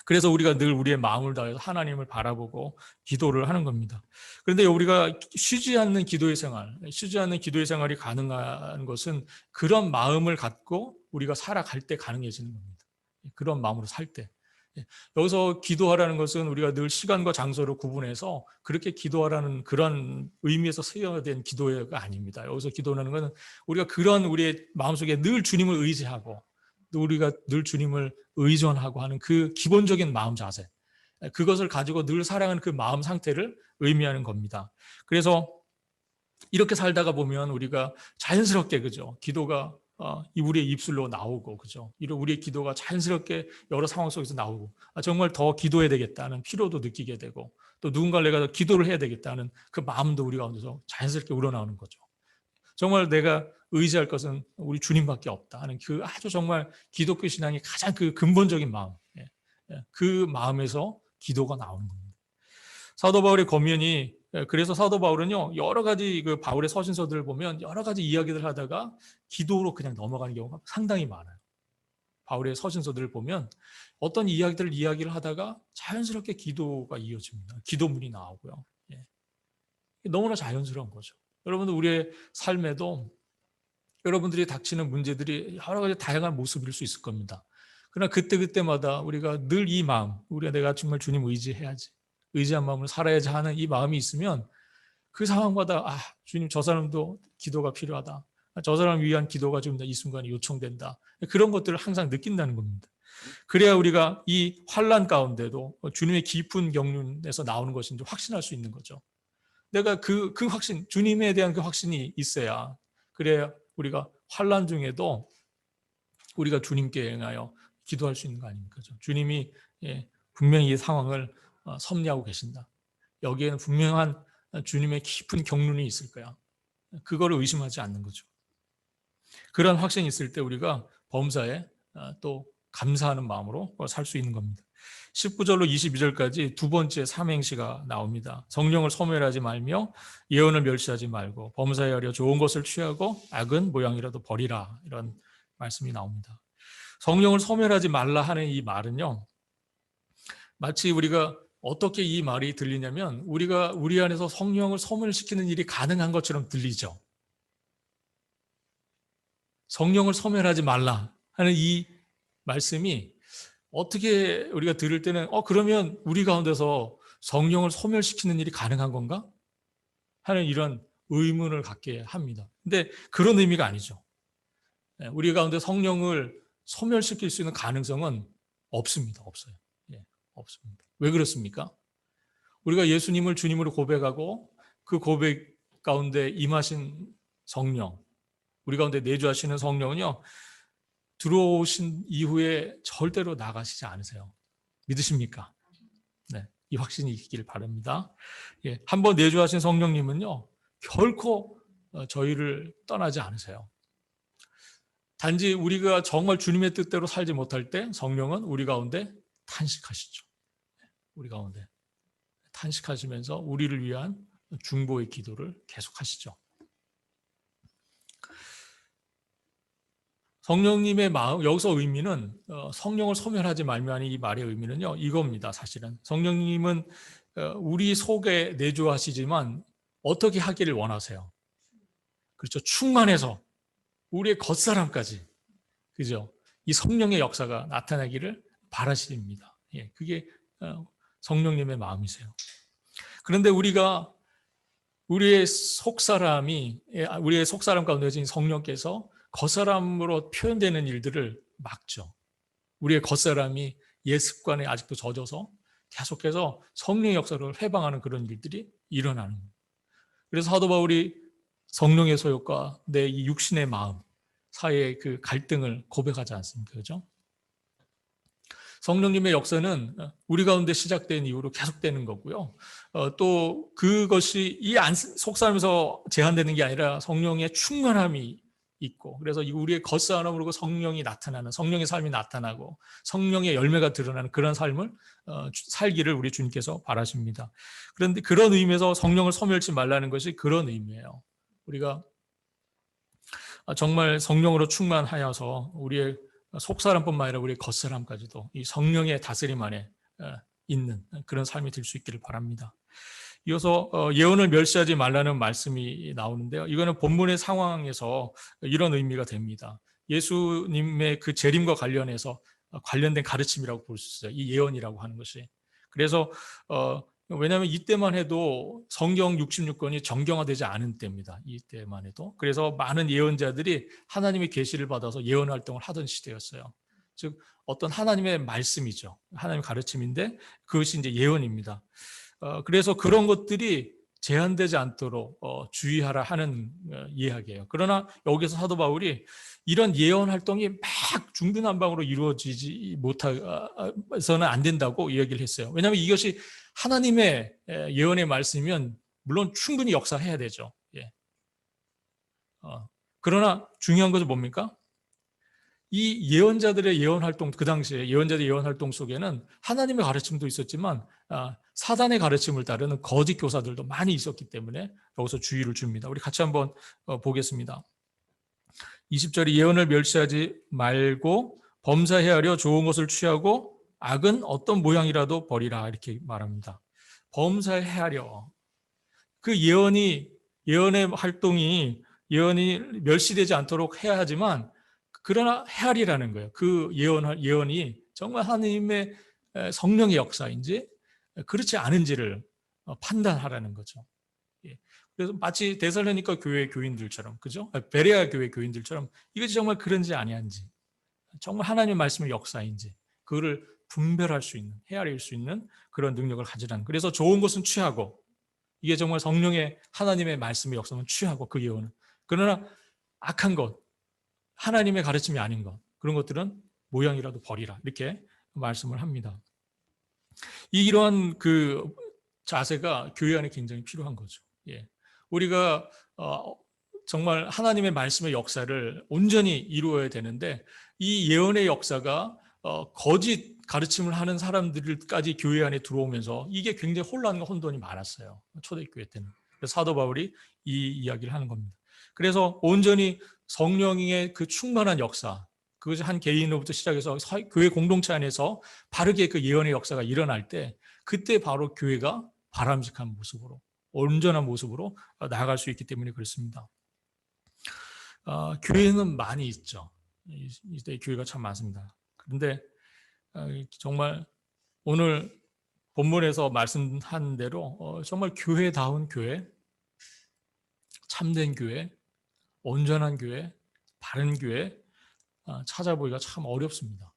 그래서 우리가 늘 우리의 마음을 다해서 하나님을 바라보고 기도를 하는 겁니다. 그런데 우리가 쉬지 않는 기도의 생활이 가능한 것은 그런 마음을 갖고 우리가 살아갈 때 가능해지는 겁니다. 그런 마음으로 살 때. 여기서 기도하라는 것은 우리가 늘 시간과 장소를 구분해서 그렇게 기도하라는 그런 의미에서 쓰여진 기도가 아닙니다. 여기서 기도하는 것은 우리가 그런 우리의 마음속에 늘 주님을 의지하고 또 우리가 늘 주님을 의존하고 하는 그 기본적인 마음 자세, 그것을 가지고 늘 살아가는 그 마음 상태를 의미하는 겁니다. 그래서 이렇게 살다가 보면 우리가 자연스럽게, 그죠, 기도가 우리의 입술로 나오고, 그죠, 우리의 기도가 자연스럽게 여러 상황 속에서 나오고, 정말 더 기도해야 되겠다는 필요도 느끼게 되고, 또 누군가를 내가 더 기도를 해야 되겠다는 그 마음도 우리 가운데서 자연스럽게 우러나오는 거죠. 정말 내가 의지할 것은 우리 주님밖에 없다 하는 그 아주 정말 기독교 신앙의 가장 그 근본적인 마음, 그 마음에서 기도가 나오는 겁니다. 사도 바울의 권면이, 그래서 사도 바울은요, 여러 가지 그 바울의 서신서들을 보면 여러 가지 이야기를 하다가 기도로 그냥 넘어가는 경우가 상당히 많아요. 바울의 서신서들을 보면 어떤 이야기를 하다가 자연스럽게 기도가 이어집니다. 기도문이 나오고요. 너무나 자연스러운 거죠. 여러분들 우리의 삶에도 여러분들이 닥치는 문제들이 여러 가지 다양한 모습일 수 있을 겁니다. 그러나 그때그때마다 우리가 늘 이 마음, 우리가 내가 정말 주님 의지해야지, 의지한 마음으로 살아야지 하는 이 마음이 있으면 그 상황마다 주님 저 사람도 기도가 필요하다. 저 사람을 위한 기도가 지금 이 순간에 요청된다. 그런 것들을 항상 느낀다는 겁니다. 그래야 우리가 이 환난 가운데도 주님의 깊은 경륜에서 나오는 것인지 확신할 수 있는 거죠. 내가 그 확신, 주님에 대한 그 확신이 있어야, 그래야 우리가 환난 중에도 우리가 주님께 행하여 기도할 수 있는 거 아닙니까? 주님이 분명히 이 상황을 섭리하고 계신다. 여기에는 분명한 주님의 깊은 경륜이 있을 거야. 그거를 의심하지 않는 거죠. 그런 확신이 있을 때 우리가 범사에 또 감사하는 마음으로 살 수 있는 겁니다. 19절로 22절까지 두 번째 삼행시가 나옵니다. 성령을 소멸하지 말며 예언을 멸시하지 말고 범사에 하려 좋은 것을 취하고 악은 모양이라도 버리라, 이런 말씀이 나옵니다. 성령을 소멸하지 말라 하는 이 말은요, 마치 우리가 어떻게 이 말이 들리냐면 우리가 우리 안에서 성령을 소멸시키는 일이 가능한 것처럼 들리죠. 성령을 소멸하지 말라 하는 이 말씀이 어떻게 우리가 들을 때는 그러면 우리 가운데서 성령을 소멸시키는 일이 가능한 건가? 하는 이런 의문을 갖게 합니다. 근데 그런 의미가 아니죠. 우리 가운데 성령을 소멸시킬 수 있는 가능성은 없습니다. 없어요. 없습니다. 왜 그렇습니까? 우리가 예수님을 주님으로 고백하고 그 고백 가운데 임하신 성령, 우리 가운데 내주하시는 성령은요, 들어오신 이후에 절대로 나가시지 않으세요. 믿으십니까? 네, 이 확신이 있기를 바랍니다. 한번 내주하신 성령님은요, 결코 저희를 떠나지 않으세요. 단지 우리가 정말 주님의 뜻대로 살지 못할 때 성령은 우리 가운데 탄식하시죠. 우리 가운데 탄식하시면서 우리를 위한 중보의 기도를 계속하시죠. 성령님의 마음, 여기서 의미는 성령을 소멸하지 말며 하는 이 말의 의미는요, 이겁니다. 사실은 성령님은 우리 속에 내주하시지만 어떻게 하기를 원하세요? 그렇죠. 충만해서 우리의 겉사람까지, 그죠? 이 성령의 역사가 나타나기를 바라십니다. 그게 성령님의 마음이세요. 그런데 우리가 우리의 속사람 가운데 계신 성령께서 겉사람으로 표현되는 일들을 막죠. 우리의 겉사람이 옛 습관에 아직도 젖어서 계속해서 성령의 역사를 회방하는 그런 일들이 일어나는 거예요. 그래서 사도 바울이 성령의 소욕과 내 이 육신의 마음 사이의 그 갈등을 고백하지 않습니까? 그죠? 성령님의 역사는 우리 가운데 시작된 이후로 계속되는 거고요. 또 그것이 이 속사람에서 제한되는 게 아니라 성령의 충만함이 있고, 그래서 우리의 겉사람으로 성령이 나타나는, 성령의 삶이 나타나고 성령의 열매가 드러나는 그런 삶을 살기를 우리 주님께서 바라십니다. 그런데 그런 의미에서 성령을 소멸치 말라는 것이 그런 의미예요. 우리가 정말 성령으로 충만하여서 우리의 속사람뿐만 아니라 우리의 겉사람까지도 이 성령의 다스림 안에 있는 그런 삶이 될 수 있기를 바랍니다. 이어서 예언을 멸시하지 말라는 말씀이 나오는데요. 이거는 본문의 상황에서 이런 의미가 됩니다. 예수님의 그 재림과 관련해서 관련된 가르침이라고 볼 수 있어요. 이 예언이라고 하는 것이. 그래서 왜냐하면 이때만 해도 성경 66권이 정경화되지 않은 때입니다. 이때만 해도. 그래서 많은 예언자들이 하나님의 계시를 받아서 예언 활동을 하던 시대였어요. 즉 어떤 하나님의 말씀이죠. 하나님의 가르침인데 그것이 이제 예언입니다. 그래서 그런 것들이 제한되지 않도록 주의하라 하는 이야기예요. 그러나 여기서 사도 바울이 이런 예언 활동이 막 중구난방으로 이루어지지 못해서는 안 된다고 이야기를 했어요. 왜냐하면 이것이 하나님의 예언의 말씀이면 물론 충분히 역사해야 되죠. 그러나 중요한 것은 뭡니까? 이 예언자들의 예언 활동, 그 당시에 예언자들의 예언 활동 속에는 하나님의 가르침도 있었지만 사단의 가르침을 따르는 거짓 교사들도 많이 있었기 때문에 여기서 주의를 줍니다. 우리 같이 한번 보겠습니다. 20절이 예언을 멸시하지 말고 범사해하려 좋은 것을 취하고 악은 어떤 모양이라도 버리라, 이렇게 말합니다. 범사해하려. 그 예언의 활동이 예언이 멸시되지 않도록 해야 하지만 그러나 헤아리라는 거예요. 그 예언이 정말 하나님의 성령의 역사인지 그렇지 않은지를 판단하라는 거죠. 예. 그래서 마치 데살로니가 교회 교인들처럼, 그죠? 베레아 교회 교인들처럼 이것이 정말 그런지 아니한지, 정말 하나님의 말씀의 역사인지 그거를 분별할 수 있는, 헤아릴 수 있는 그런 능력을 가지라는. 그래서 좋은 것은 취하고, 이게 정말 성령의 하나님의 말씀의 역사는 취하고 그 예언은. 그러나 악한 것, 하나님의 가르침이 아닌 것, 그런 것들은 모양이라도 버리라, 이렇게 말씀을 합니다. 이러한 그 자세가 교회 안에 굉장히 필요한 거죠. 예. 우리가 정말 하나님의 말씀의 역사를 온전히 이루어야 되는데, 이 예언의 역사가 거짓 가르침을 하는 사람들까지 교회 안에 들어오면서 이게 굉장히 혼란과 혼돈이 많았어요. 초대교회 때는. 그래서 사도 바울이 이 이야기를 하는 겁니다. 그래서 온전히 성령의 그 충만한 역사, 그것이 한 개인으로부터 시작해서 교회 공동체 안에서 바르게 그 예언의 역사가 일어날 때, 그때 바로 교회가 바람직한 모습으로, 온전한 모습으로 나아갈 수 있기 때문에 그렇습니다. 교회는 많이 있죠. 이때 교회가 참 많습니다. 그런데 정말 오늘 본문에서 말씀한 대로 정말 교회다운 교회, 참된 교회, 온전한 교회, 바른 교회 찾아보기가 참 어렵습니다.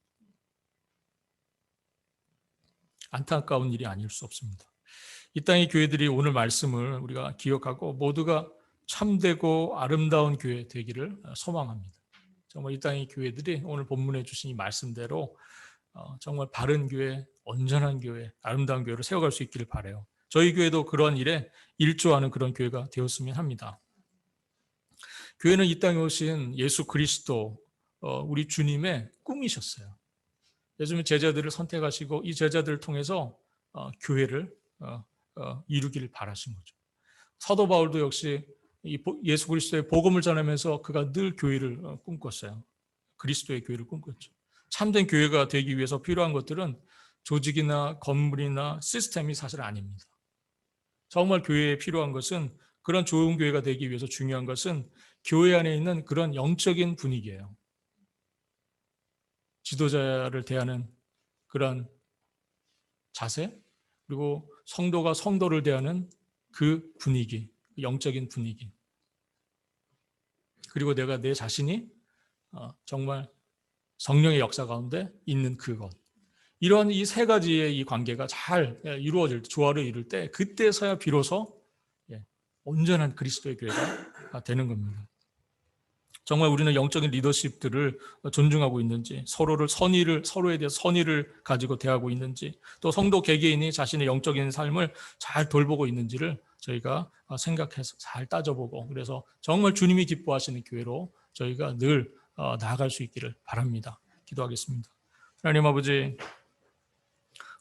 안타까운 일이 아닐 수 없습니다. 이 땅의 교회들이 오늘 말씀을 우리가 기억하고 모두가 참되고 아름다운 교회 되기를 소망합니다. 정말 이 땅의 교회들이 오늘 본문에 주신 이 말씀대로 정말 바른 교회, 온전한 교회, 아름다운 교회를 세워갈 수 있기를 바라요. 저희 교회도 그런 일에 일조하는 그런 교회가 되었으면 합니다. 교회는 이 땅에 오신 예수 그리스도, 우리 주님의 꿈이셨어요. 예수님은 제자들을 선택하시고 이 제자들을 통해서 교회를 이루기를 바라신 거죠. 사도 바울도 역시 예수 그리스도의 복음을 전하면서 그가 늘 교회를 꿈꿨어요. 그리스도의 교회를 꿈꿨죠. 참된 교회가 되기 위해서 필요한 것들은 조직이나 건물이나 시스템이 사실 아닙니다. 정말 교회에 필요한 것은, 그런 좋은 교회가 되기 위해서 중요한 것은 교회 안에 있는 그런 영적인 분위기예요. 지도자를 대하는 그런 자세, 그리고 성도가 성도를 대하는 그 분위기, 영적인 분위기, 그리고 내가 내 자신이 정말 성령의 역사 가운데 있는 그것, 이런 이 세 가지의 이 관계가 잘 이루어질 때, 조화를 이룰 때, 그때서야 비로소 온전한 그리스도의 교회가 되는 겁니다. 정말 우리는 영적인 리더십들을 존중하고 있는지, 서로에 대해서 선의를 가지고 대하고 있는지, 또 성도 개개인이 자신의 영적인 삶을 잘 돌보고 있는지를 저희가 생각해서 잘 따져보고, 그래서 정말 주님이 기뻐하시는 교회로 저희가 늘 나아갈 수 있기를 바랍니다. 기도하겠습니다. 하나님 아버지,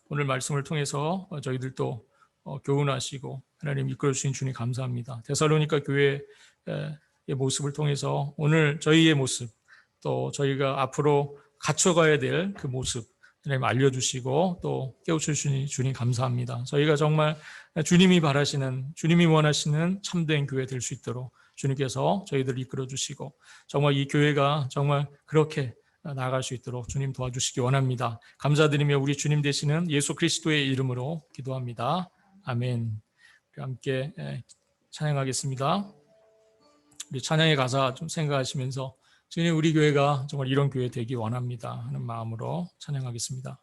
오늘 말씀을 통해서 저희들도 교훈하시고 하나님 이끌어주신 주님 감사합니다. 데살로니가 교회의 모습을 통해서 오늘 저희의 모습, 또 저희가 앞으로 갖춰가야 될 그 모습 하나님 알려주시고 또 깨우쳐주시니 주님 감사합니다. 저희가 정말 주님이 바라시는, 주님이 원하시는 참된 교회 될 수 있도록 주님께서 저희들을 이끌어주시고, 정말 이 교회가 정말 그렇게 나아갈 수 있도록 주님 도와주시기 원합니다. 감사드리며 우리 주님 되시는 예수 그리스도의 이름으로 기도합니다. 아멘. 우리 함께 찬양하겠습니다. 우리 찬양의 가사 좀 생각하시면서 주님, 우리 교회가 정말 이런 교회 되기 원합니다 하는 마음으로 찬양하겠습니다.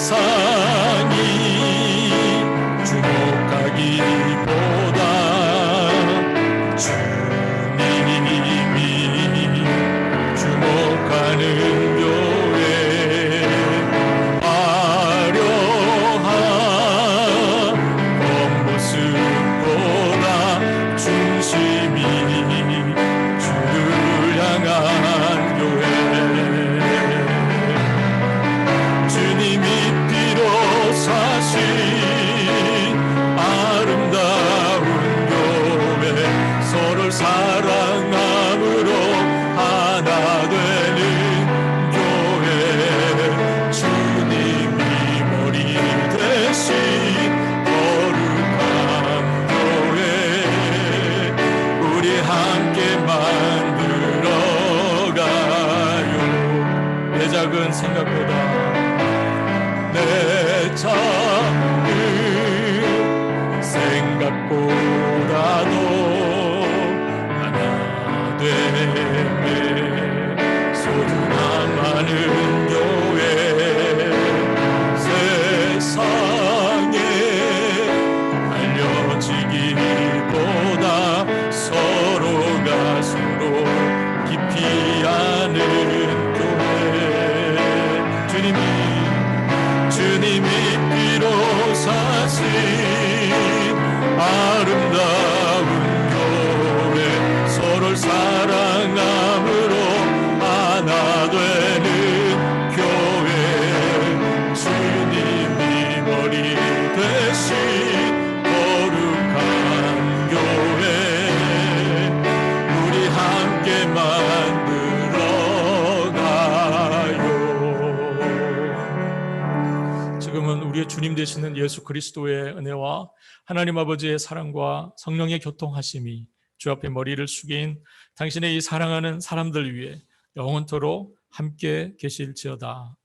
세상이 주목하기 생각보다 내 삶은 생각보다도 하나 되네. 소중한 많은 교회 세상에 알려지기보다 서로가 서로 깊이 아는 교회, 주님이 피로 사신 아름다운 교회, 서로를 사랑함으로 하나 되는 교회, 주님이 머리 대신 거룩한 교회, 우리 함께 만들어가요. 지금은 우리의 주님 되시는 예수 그리스도의 은혜와 하나님 아버지의 사랑과 성령의 교통하심이 주 앞에 머리를 숙인 당신의 이 사랑하는 사람들 위해 영원토록 함께 계실지어다.